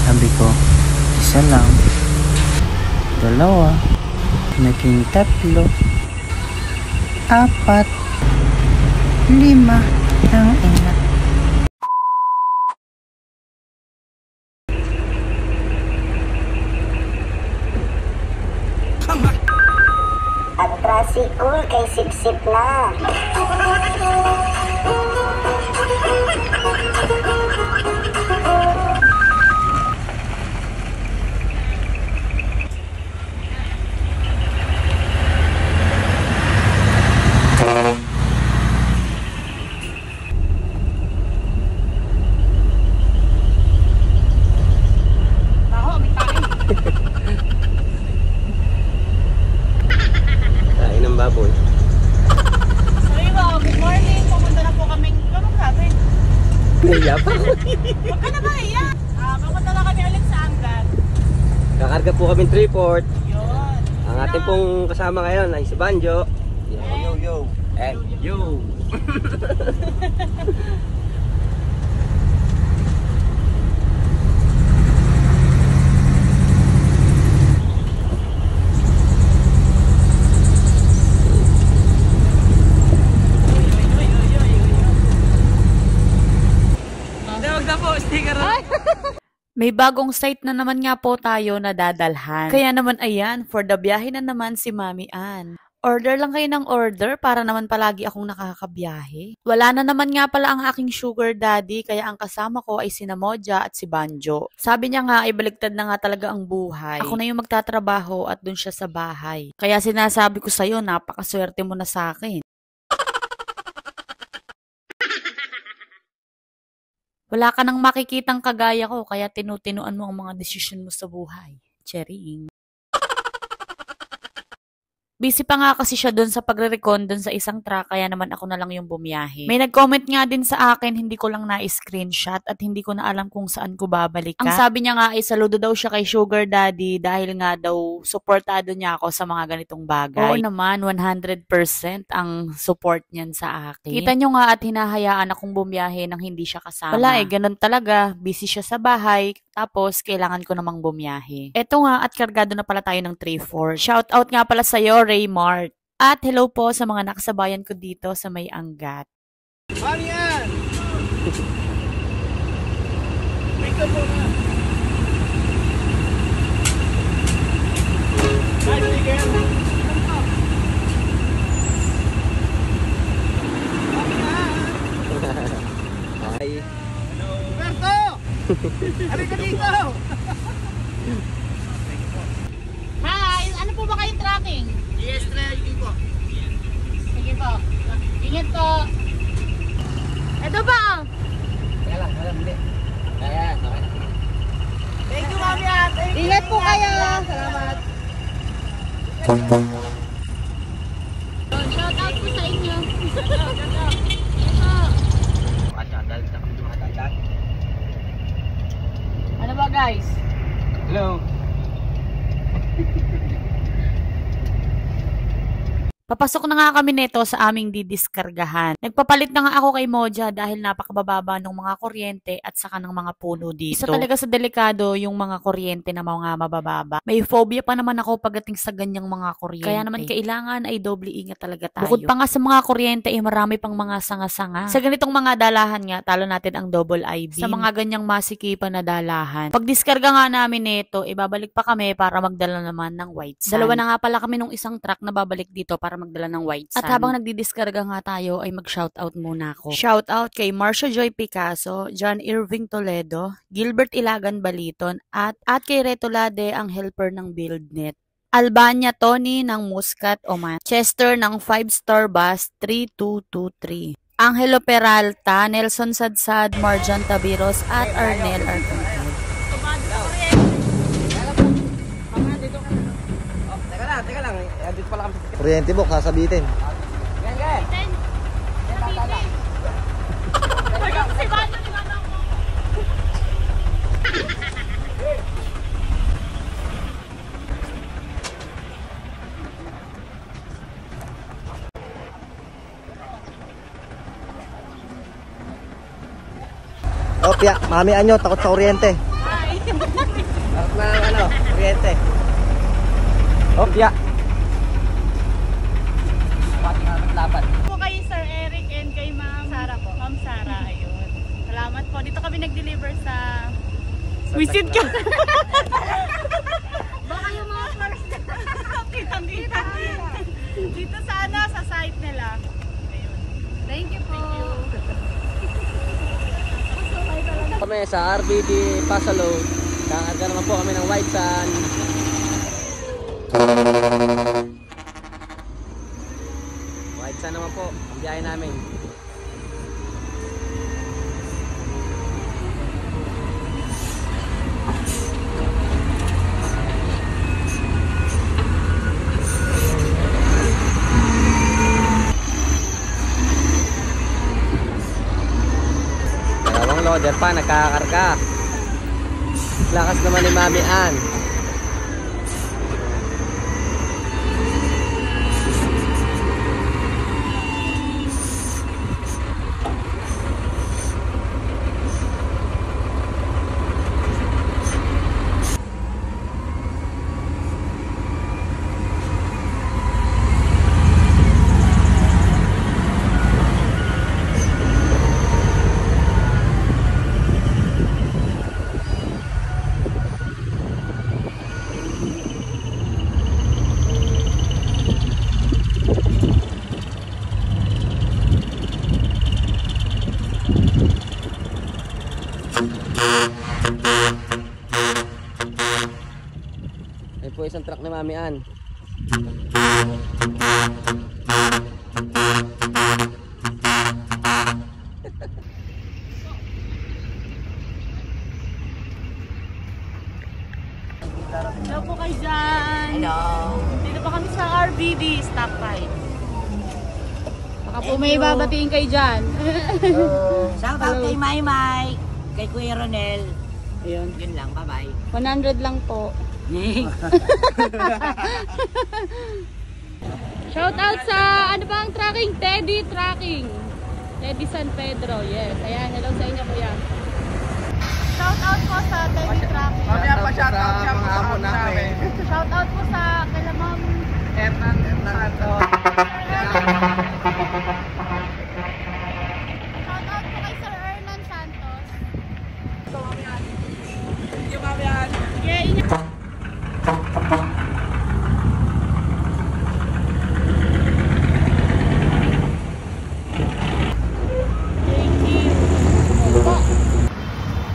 Sabi ko, isa lang, dalawa, naging 3, 4, 5, ang ina. Ang tricycle kay sip-sip na. Kain ng baboy. Sorry po, good morning. Pumunta na po kami. Anong sabi? Naiya pa. Huwag ka na ba iya? Pumunta na kami ulit sa Angat. Kakarga po kami 3-4. Yun. Ang ating pong kasama ngayon ay si Banjo. Yo. And yo. May bagong site na naman nga po tayo na dadalhan. Kaya naman ayan, for the biyahe na naman si Mami Ann. Order lang kayo ng order para naman palagi akong nakakabiyahe. Wala na naman nga pala ang aking sugar daddy kaya ang kasama ko ay si Moja at si Banjo. Sabi niya nga ay baliktad na nga talaga ang buhay. Ako na yung magtatrabaho at dun siya sa bahay. Kaya sinasabi ko sa'yo, napakaswerte mo na sa akin. Wala ka nang makikitang kagaya ko, kaya tinutinuan mo ang mga desisyon mo sa buhay. Chering. Busy pa nga kasi siya doon sa pagre-recon doon sa isang truck, kaya naman ako na lang yung bumiyahe. May nag-comment nga din sa akin, hindi ko lang na-screenshot at hindi ko na alam kung saan ko babalik. Ang sabi niya nga ay saludo daw siya kay Sugar Daddy dahil nga daw suportado niya ako sa mga ganitong bagay. Oo naman, 100% ang support niyan sa akin. Kita nyo nga at hinahayaan akong bumiyahe nang hindi siya kasama. Wala ganun talaga. Busy siya sa bahay, tapos kailangan ko namang bumiyahe. Eto nga at kargado na pala tayo ng 3-4. Shout out nga pala sa'yo, Raymart. At hello po sa mga nakasabayan ko dito sa May Angat. Mami Ann! Wake up muna! Nice again! Mami Ann! Hi! Hello! Roberto! Halika dito! Hi! Ano po ba kayong tracking? Yes, tracking po. Sige po. Ingat po. Ito ba? Kaya lang, hindi. Kaya, okay. Thank you, Mami Ann. Ingat po kayo. Salamat. Shout out po sa inyo. Ano ba guys? Hello. Papasok na nga kami nito sa aming didiskargahan. Nagpapalit na nga ako kay Moja dahil napakabababa ng mga kuryente at saka ng mga puno dito. Isa talaga sa delikado yung mga kuryente na mga mabababa. May phobia pa naman ako pagdating sa ganyang mga kuryente. Kaya naman kailangan ay doble ingat talaga tayo. Bukod pa nga sa mga kuryente ay marami pang mga sanga-sanga. Sa ganitong mga dalahan nga, talo natin ang double I-beam. Sa mga ganyang masikipan na dalahan. Pag diskarga nga namin nito, ibabalik pa kami para magdala naman ng white sand. Dalawa na nga pala kami nung isang truck na babalik dito para magdala ng white sand. At habang nagdidiskarga nga tayo ay mag-shoutout muna ako. Shoutout kay Marcia Joy Picasso, John Irving Toledo, Gilbert Ilagan Baliton, at kay Retolade ang helper ng BuildNet. Albania Tony ng Muscat, Oman. Chester ng 5-star bus 3223. Angelo Peralta, Nelson Sadsad, Marjan Tabiros, at Arnel Arcangel. Teka lang. Dito pala kami sa Kuryente book, sasabitin. Yan, yan. Si Bano, si Bano mo. Opya, mami anyo, takot sa kuryente. Hi. ng ano, kuryente. Opya. Pati nga laban. Po kay Sir Eric and kay Ma'am Sara po. Ma'am Sara, ayun. Salamat po. Dito kami nag-deliver sa... Visit ka! Baka yung mga first kita. Dito sana sa site nila. Ayun. Thank you po. Kami sa RBD Pasalo. Kakarga naman po kami ng white sand. White sand naman po ang biyahe namin. Dalawang loader pa nagkakarga. Lakas naman ni Mami Ann. Ayun po isang truck ni Mami Ann. Hello po kayo dyan. Hello. Dito pa kami sa RBD Stockpile. Baka po may babatiin kayo dyan. Shout out kay Maymay, kay Kuya Ronel. Ayun. Yun lang, bye-bye. 100 lang po. Shout out sa ano ba ang tracking? Teddy Tracking. Teddy San Pedro. Yes. Ayan, hello sa inyo kuya. Shout out po sa Teddy Tracking. Mamaya pa shout out sa mga amo namin. Shout out po sa kila Ma'am Hernan Santos. Shout out po kay Sir Hernan Santos. Thank you, Mami Ann. Yeah, inyo. Thank you. Po.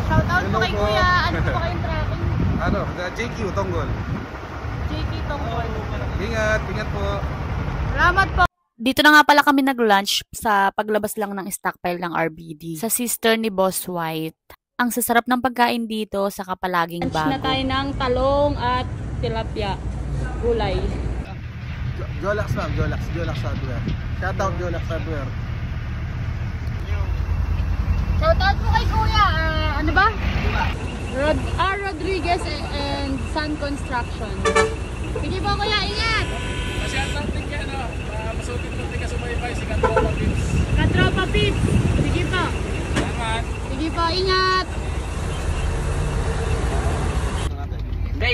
Shout out po kay Kuya. Ano po kayong tracking? Ano, JQ Tonggol. JT Tongkol. Ingat po. Salamat po. Dito na nga pala kami nag-lunch sa paglabas lang ng stockpile ng RBD sa sister ni Boss White. Ang sasarap ng pagkain dito sa kapalaging Lunch na bago. tayo ng talong at tilapia. Gulay. Jolax ma'am, Jolax hardware. Shout out Jolax hardware. Shout out po kay Kuya. Ano ba? Rodriguez and Sun Construction. Sige po Kuya, ingat! Katropa Pips. Sige po. Sige po, ingat!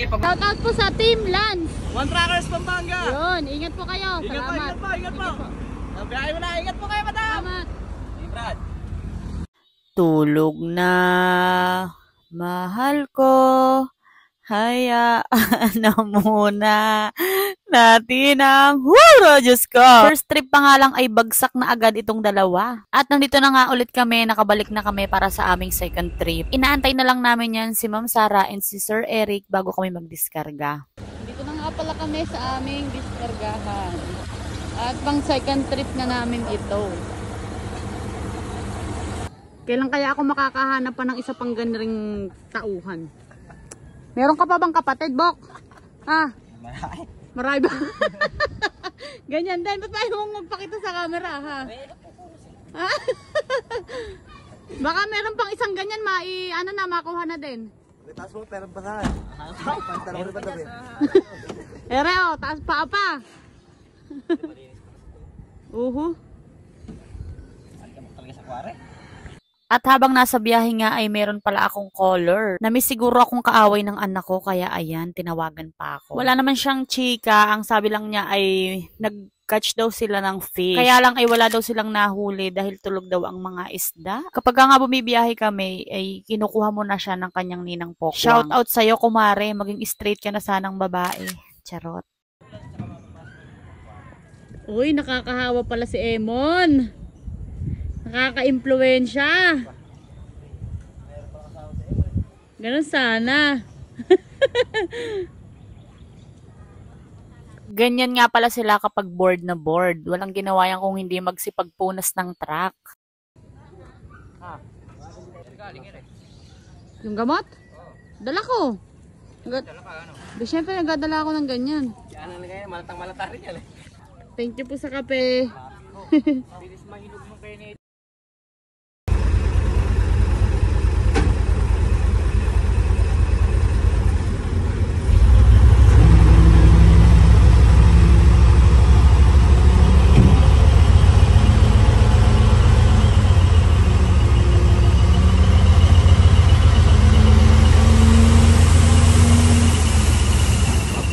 Shout out po sa Team Lance. One Trackers Pampanga. Yun, ingat po kayo. Salamat. Ingat po. Biyahe mo na, ingat po kayo, madam. Salamat. Brad. Tulog na, mahal ko, hayaan na muna natin ang huro, Diyos ko. First trip pa nga lang ay bagsak na agad itong dalawa. At nandito na nga ulit kami, nakabalik na kami para sa aming second trip. Inaantay na lang namin yan si Ma'am Sara and si Sir Eric bago kami magdiskarga. Dito na nga pala kami sa aming diskargahan. At pang second trip na namin ito. Kailan kaya ako makakahanap pa ng isa pang ganring tauhan? Meron ka pa bang kapatid, Bok? Ha? Marami ba? Ganyan din. Ba't pa yung magpakita sa camera, ha? Ha? Baka meron pang isang ganyan, makuha na din. Taas mo, pero pa sa akin. Pantalon ba tabi? Ere, oh, taas pa pa. At habang nasa biyahe nga ay meron pala akong caller. Namiss siguro akong kaaway ng anak ko kaya ayan, tinawagan pa ako. Wala naman siyang chika, ang sabi lang niya ay nag-catch daw sila ng fish. Kaya lang ay wala daw silang nahuli dahil tulog daw ang mga isda. Kapag nga bumibiyahe kami ay kinukuha mo na siya ng kanyang ninang pokwang. Shout out sa'yo kumare, maging straight ka na sanang babae. Charot. Uy, nakakahawa pala si Emon. Nakaka-impluwensya. Ganun sana. Ganyan nga pala sila kapag bored na bored. Walang ginawa yan kung hindi magsipagpunas ng truck. Yung gamot? Dala ko. Siyempre, nagdadala ako ng ganyan. Ano na kaya? Malatang malata rin yan eh. Thank you po sa kape. Bilis mahinog mo kayo nito.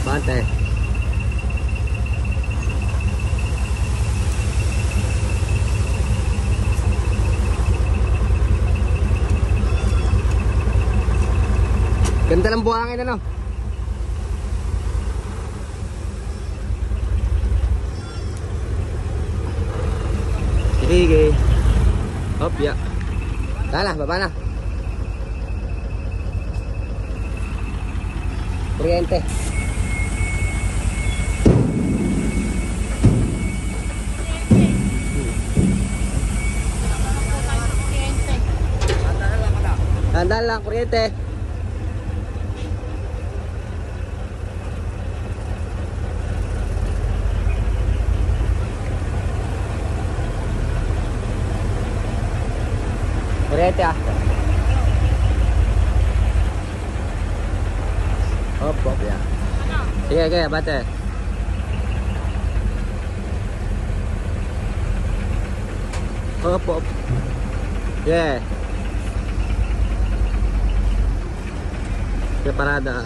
Bante. Ganda ng buhangin ano? Sige. Hop, ya. Tala, baba na. Kuryente. Tandaan lang, kuryente. Kuryente ah. Hop, hop ya. Sige, sige, bate. Hop, hop. Yeah. Ke parada.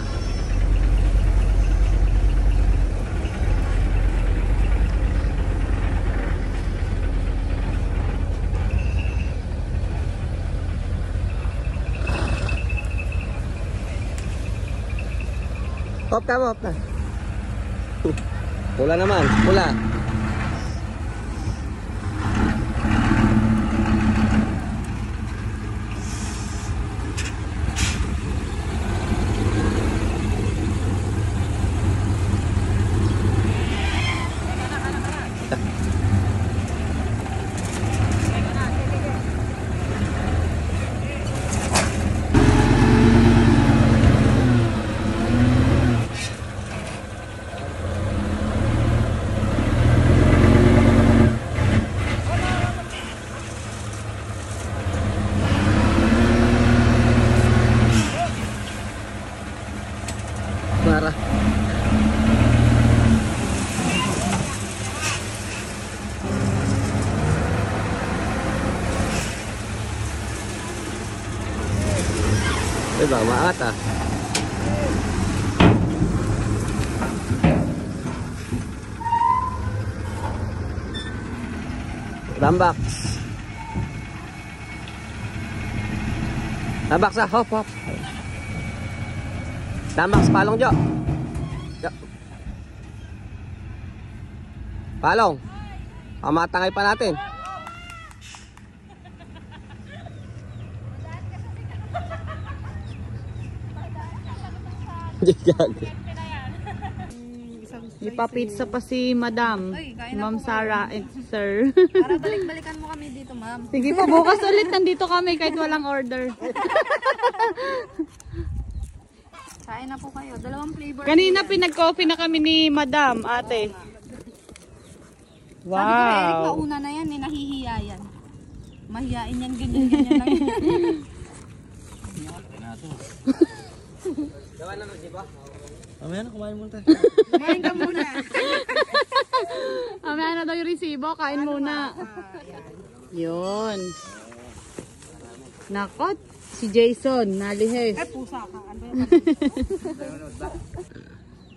Hop ka mo, hop na. Pula naman, pula. Marah. Bang, maat ah. Tambak. Tambak sa hop hop. Tambak sa palong Jo. Jo. Palong. Pamatangay pa natin. Ipapizza pa si Madam. Ma'am Sarah and Sir. Para balik-balikan mo kami dito, ma'am. Sige po, bukas ulit nandito kami kahit walang order. Kain na po kayo. Dalawang flavor. Kanina pinag-coffee na kami ni Madam, ate. Sabi ko kay Eric, Wow. mauna na yan, nahihiya yan. Mahiyain yan, ganyan lang. Gawa naman, di ba? Mamaya na, kumain muna tayo. Kumain ka muna. Mamaya na daw yung resibo, kain muna. Yun. Nakot, si Jason, nalihis. Pusa ka.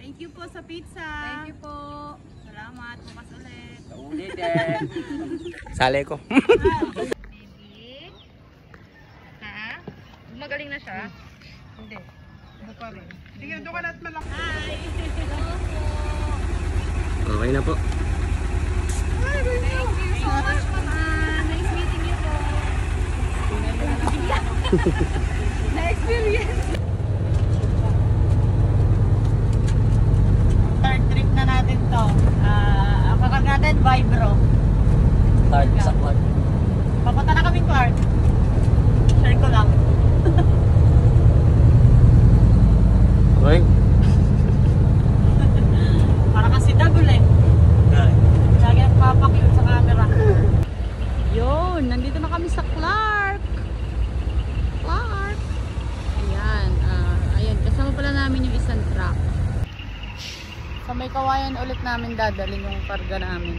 Thank you po sa pizza. Thank you po. Salamat. Bukas ulit. Sali ko. Baby. Ha? Magaling na siya? Hindi. Ano pa rin? Sige, doon ka na at malaki. Hi! Hello po. Okay na po. Thank you so much, Mama. Nice meeting you po. Na-experience. Third trip na natin to. Ang kakag natin, Vibro. Start sa Clark. Papunta na kami, Clark. Share ko lang. Okay. Para kasi double eh. Lagi ang papakyut sa camera. Yun, nandito na kami sa Clark. Clark. Ayan, ayan, kasama pala namin yung isang truck. Sa may kawayan ulit namin dadalhin yung karga namin.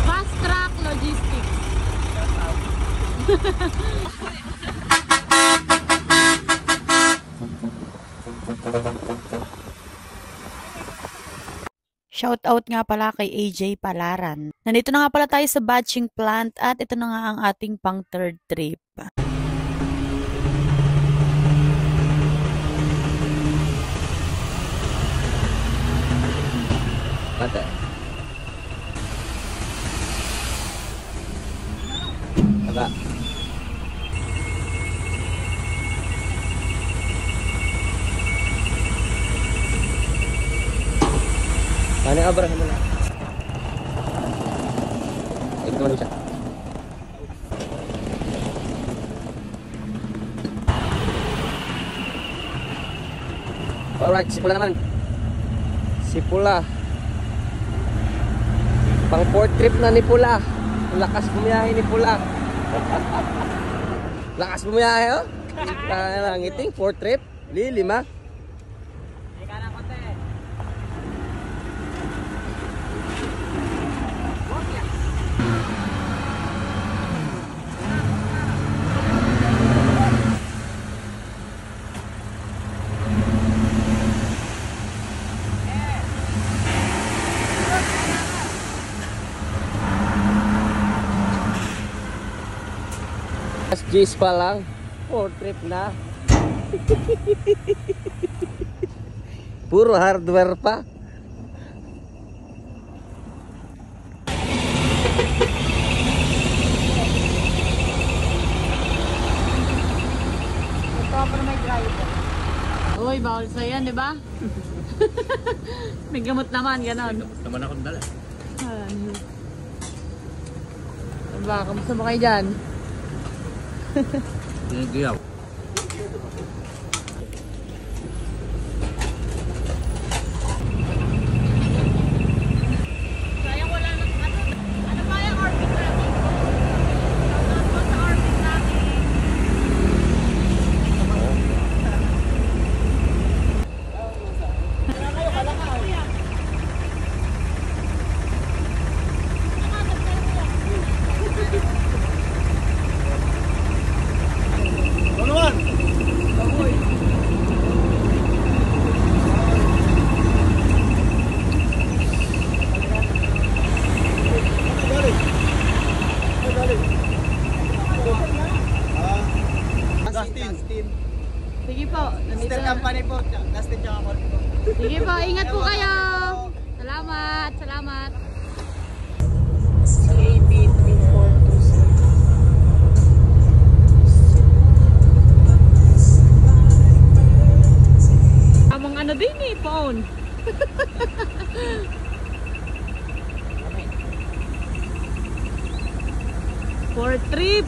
Fast Track Logistics. Shout out nga pala kay AJ Palaran. Nandito na nga pala tayo sa batching plant at ito na nga ang ating pang third trip. Bata. Bata. Ano ka bro? Ito mo siya. Alright, sipula naman. Sipula. Pang 4th trip na ni Pula. Lakas bumiyahe ni Pula. Lakas bumiyahe oh. Ngiting 4th trip. Lilim ah. G's pa lang, 4th trip na. Puro hardware pa. Uy, bawal sa yan, di ba? May gamot naman, ganon. Gamot naman akong dala. Diba, kamusta mo kayo dyan? Ngigiyaw. Sayang wala na. Ano ba yung orbit natin? Ano ba sa orbit natin? Sige po, nandito na. Company po, Dustin tsaka Mark po. Sige po, ingat po kayo. Salamat, salamat. Among ano din eh, phone. Fourth trip.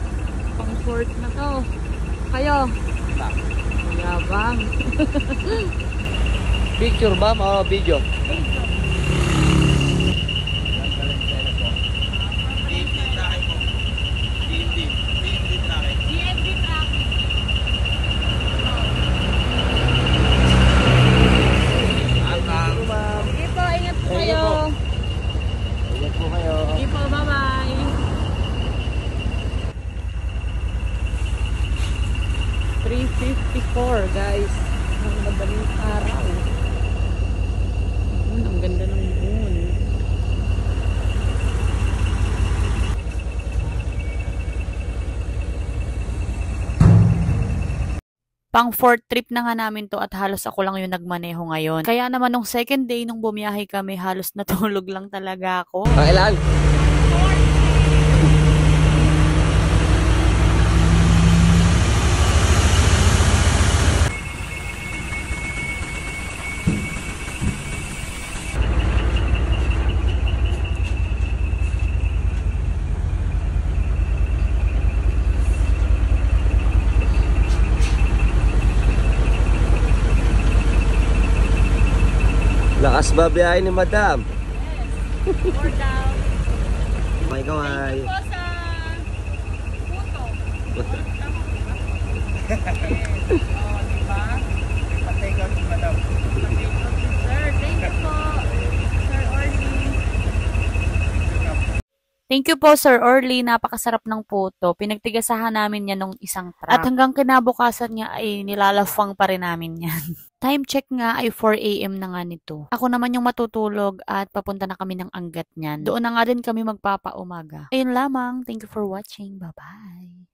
Pang fourth na to. Kayo. Yabang. Picture ba? O video? DND traffic. Sige po, 4 guys. Ang madaling araw. Ang ganda ng moon. Pang 4th trip na nga namin to at halos ako lang yung nagmaneho ngayon. Kaya naman nung second day nung bumiyahe kami, halos natulog lang talaga ako. Ilan? Lakas ba biyahe ni Madam? Yes. 4 down. May kaway. Thank you po sa puto. Diba? Patay ka, madam. Sir, thank you po. Sir Orly. Thank you po, Sir Orly. Napakasarap ng puto. Pinagtigasahan namin yan nung isang truck. At hanggang kinabukasan nga ay nilalafang pa rin namin yan. Time check nga ay 4 AM na nga nito. Ako naman yung matutulog at papunta na kami ng Angat niyan. Doon na nga din kami magpapaumaga. Ayun lamang. Thank you for watching. Bye-bye.